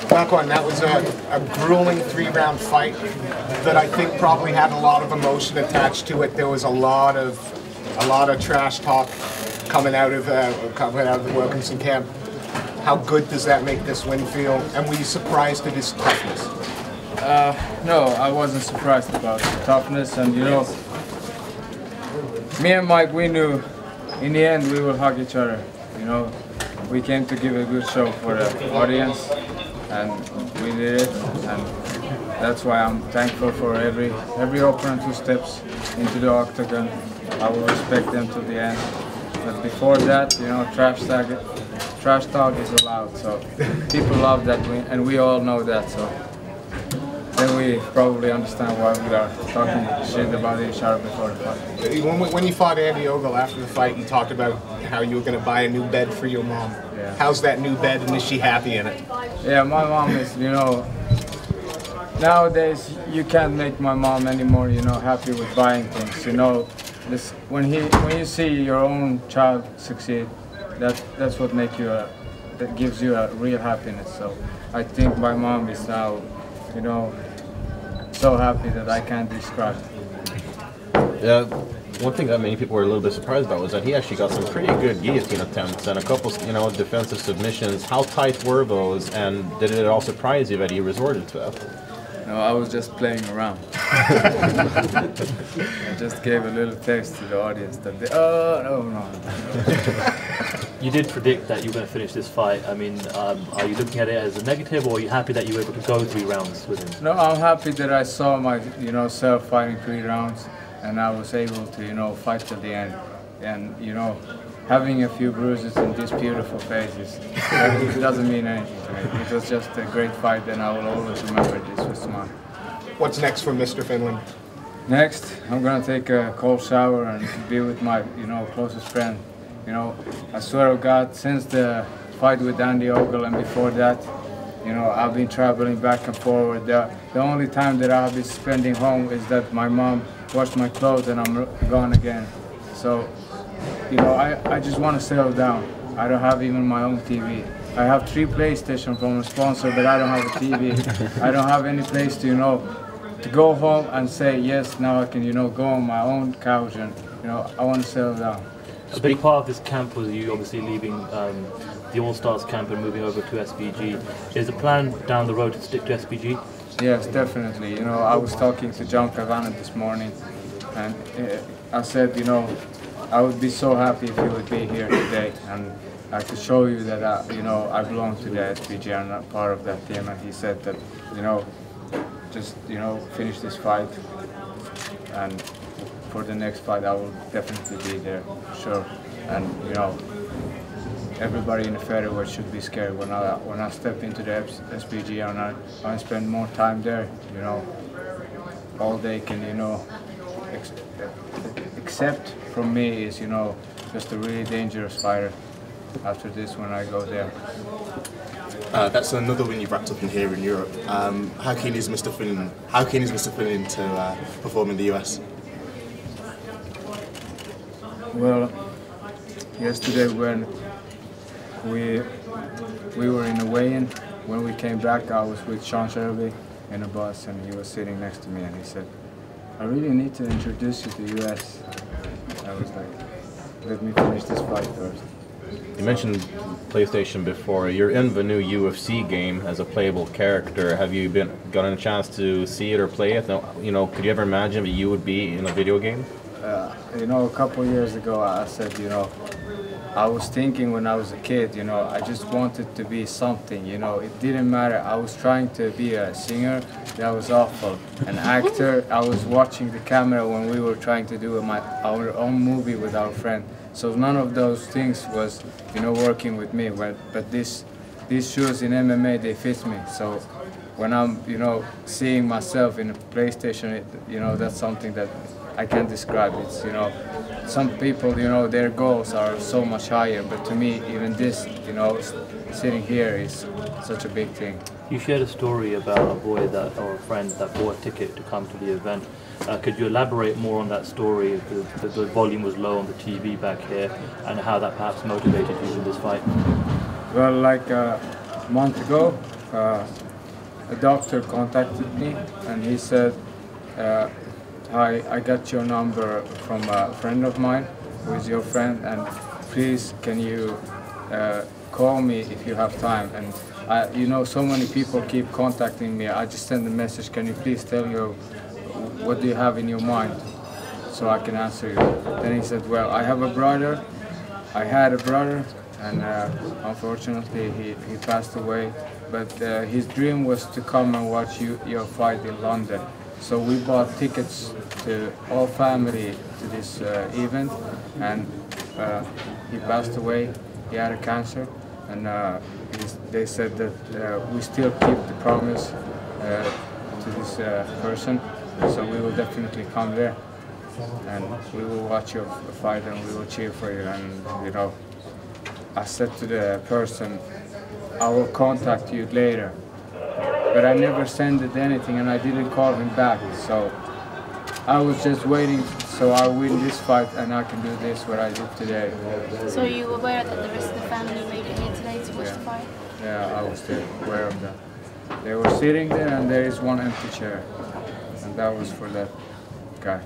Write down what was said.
Makwan, that was a grueling 3-round fight that I think probably had a lot of emotion attached to it. There was a lot of trash talk coming out of the Wilkinson camp. How good does that make this win feel? And were you surprised at his toughness? No, I wasn't surprised about the toughness, and you know, me and Mike, we knew in the end we will hug each other. You know, we came to give a good show for the audience, and we did it, and that's why I'm thankful for every opponent who steps into the octagon. I will respect them to the end. But before that, you know, trash talk is allowed, so people love that, and we all know that, so then we probably understand why we are talking shit about each other before the fight. When you fought Andy Ogle after the fight, you talked about how you were going to buy a new bed for your mom. Yeah. How's that new bed, and is she happy in it? Yeah, my mom is, you know, nowadays you can't make my mom anymore, you know, happy with buying things, you know. When you see your own child succeed, that's what that gives you a real happiness. So I think my mom is now, you know, so happy that I can't describe. Yeah, one thing that many people were a little bit surprised about was that he actually got some pretty good guillotine attempts and a couple, you know, defensive submissions. How tight were those, and did it all surprise you that he resorted to that? No, I was just playing around. I just gave a little taste to the audience that they, no. You did predict that you were going to finish this fight. I mean, are you looking at it as a negative, or are you happy that you were able to go 3 rounds with him? No, I'm happy that I saw my, you know, self fighting 3 rounds, and I was able to, you know, fight till the end. And, you know, having a few bruises in these beautiful faces, it doesn't mean anything to me. It was just a great fight, and I will always remember this with smile. What's next for Mr. Finland? Next, I'm gonna take a cold shower and be with my, you know, closest friend. You know, I swear to God, since the fight with Andy Ogle and before that, you know, I've been traveling back and forward. The only time that I'll be spending home is that my mom washed my clothes and I'm gone again. So, you know, I just want to settle down. I don't have even my own TV. I have 3 PlayStation from a sponsor, but I don't have a TV. I don't have any place to, you know, to go home and say, yes, now I can, you know, go on my own couch and, you know, I want to settle down. A big part of this camp was you obviously leaving the All-Stars camp and moving over to SBG. Is the plan down the road to stick to SBG? Yes, definitely. You know, I was talking to John Cavana this morning, and I said, you know, I would be so happy if you would be here today, and I could show you that, you know, I belong to the SBG, I'm not part of that team. And he said that, you know, just, you know, finish this fight, and for the next fight I will definitely be there, sure. And, you know, everybody in the featherweight should be scared when I step into the SBG, and I spend more time there, you know. All they can, you know, accept from me is, you know, just a really dangerous fighter after this when I go there. That's another win you've wrapped up in here in Europe. How keen is Mr. Finland to perform in the US? Well, yesterday when we were in a weigh-in, when we came back, I was with Sean Shelby in a bus, and he was sitting next to me, and he said, I really need to introduce you to the US. I was like, let me finish this fight first. You mentioned PlayStation before. You're in the new UFC game as a playable character. Have you gotten a chance to see it or play it? Now, you know, could you ever imagine that you would be in a video game? You know, a couple years ago, I said, you know, I was thinking when I was a kid, you know, I just wanted to be something, you know, it didn't matter. I was trying to be a singer, that was awful. An actor, I was watching the camera when we were trying to do our own movie with our friend. So none of those things was, you know, working with me. But these shoes in MMA, they fit me. So when I'm, you know, seeing myself in a PlayStation, you know, that's something that I can't describe. It's, you know, some people, you know, their goals are so much higher, but to me, even this, you know, sitting here is such a big thing. You shared a story about a boy or a friend that bought a ticket to come to the event. Could you elaborate more on that story? The volume was low on the TV back here, and how that perhaps motivated you in this fight? Well, like a month ago, a doctor contacted me and he said, hi, I got your number from a friend of mine who is your friend, and please can you call me if you have time. And you know, so many people keep contacting me. I just send a message, can you please tell you what do you have in your mind so I can answer you. Then he said, well, I have a brother, I had a brother, and unfortunately he passed away, but his dream was to come and watch your fight in London. So we bought tickets to all family to this event, and he passed away. He had a cancer, and they said that we still keep the promise to this person, so we will definitely come there and we will watch your fight and we will cheer for you. And you know, I said to the person, I will contact you later, but I never sent anything and I didn't call him back, so I was just waiting so I win this fight and I can do this what I did today. So you were aware that the rest of the family made it here today to watch the fight? Yeah, I was aware of that. They were sitting there and there is one empty chair, and that was for that guy.